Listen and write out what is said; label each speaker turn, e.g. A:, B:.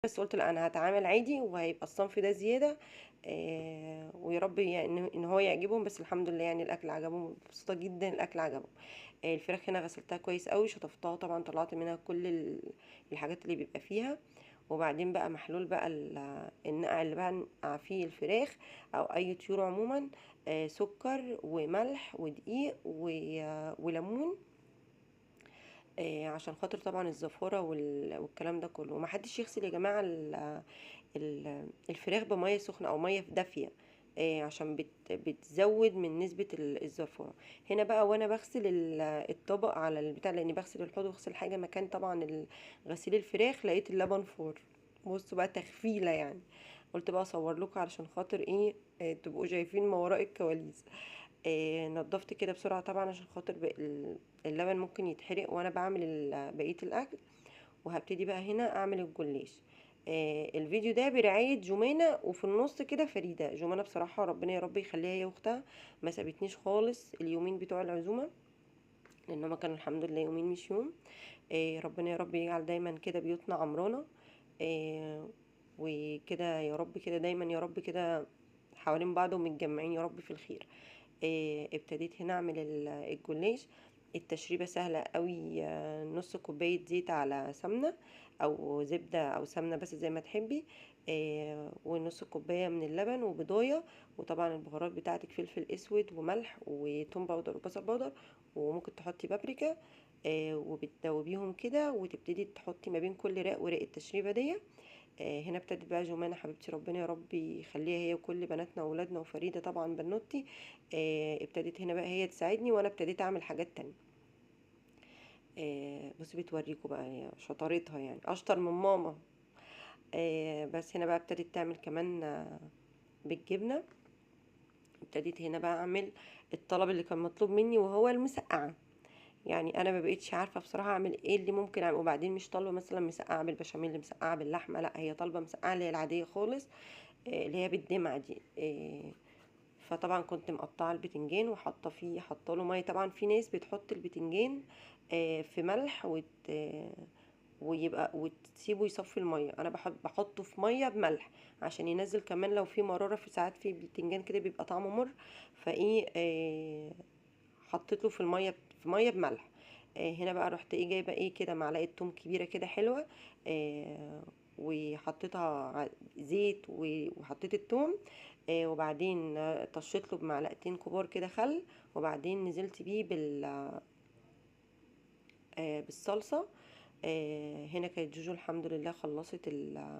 A: بس قلت لا انا هتعامل عادي وهيبقى الصنف ده زياده. ويا رب يعني ان هو يعجبهم. بس الحمد لله يعني الاكل عجبهم، مبسوطه جدا الاكل عجبهم. الفراخ هنا غسلتها كويس قوي، شطفتها طبعا، طلعت منها كل الحاجات اللي بيبقى فيها. وبعدين بقى محلول بقى النقع اللي بقى نقع فيه الفراخ او اي طيور عموما. سكر وملح ودقيق وليمون. عشان خاطر طبعا الزفارة والكلام ده كله. ومحدش يغسل يا جماعة الفراخ بمية سخنة او مية دافية. عشان بتزود من نسبة الزفارة. هنا بقى وانا بغسل الطبق على البتاع، لاني بغسل الحوض وبغسل حاجة مكان طبعا غسيل الفراخ، لقيت اللبن فور. بصوا بقى تخفيلة يعني. قلت بقى اصور لكم علشان خاطر ايه، تبقوا شايفين ما وراء الكواليس. نضفت كده بسرعة طبعا عشان خاطر اللبن ممكن يتحرق وانا بعمل بقية الاكل. وهبتدي بقى هنا اعمل الجلاش. الفيديو ده برعاية جمانة، وفي النص كده فريدة. جمانة بصراحة ربنا يا رب يخليها هي واختها، ما سابتنيش خالص اليومين بتوع العزومة، لان هما كانوا الحمد لله يومين مش يوم. ربنا يا رب يجعل دايما كده بيوتنا عمرانة. وكده يا رب، كده دايما يا رب كده حوالين بعض ومتجمعين يا رب في الخير. ابتديت هنا اعمل الجلاش. التشريبه سهله قوي. نص كوبايه زيت على سمنه او زبده او سمنه بس زي ما تحبي. ونص كوبايه من اللبن وبضايه. وطبعا البهارات بتاعتك فلفل اسود وملح وتوم باودر وبصل باودر، وممكن تحطي بابريكا. وبتدوبيهم كده، وتبتدي تحطي ما بين كل رق ورق التشريبه دي. هنا ابتدت بقى جمانة حبيبتي ربنا يا رب يخليها هي وكل بناتنا واولادنا، وفريدة طبعا بنوتي. ابتدت هنا بقى هي تساعدني، وانا ابتديت اعمل حاجات تانية. بصي بتوريكوا بقى هي شطارتها يعني اشطر من ماما. بس هنا بقى ابتدت تعمل كمان بالجبنة. ابتديت هنا بقى اعمل الطلب اللي كان مطلوب مني، وهو المسقعة. يعني انا ما بقيتش عارفه بصراحه اعمل ايه اللي ممكن اعمل. وبعدين مش طالبه مثلا مسقعه بالبشاميل، مسقعه باللحمه، لا هي طالبه مسقعه اللي هي العاديه خالص. اللي هي بالدمعه دي. فطبعا كنت مقطعه البتنجان وحاطه فيه، حاطه له ميه. طبعا في ناس بتحط البتنجان في ملح ويبقى وتسيبه يصفي الميه. انا بحب بحطه في ميه بملح عشان ينزل كمان لو في مراره. في ساعات في البتنجان كده بيبقى طعمه مر. فايه حطيت له في ميه بملح. هنا بقى رحت ايه جايبه ايه كده معلقه توم كبيره كده حلوه. وحطيتها زيت وحطيت التوم. وبعدين طشيت له بمعلقتين كبار كده خل. وبعدين نزلت بيه بالصلصه. هنا كانت جوجو الحمد لله خلصت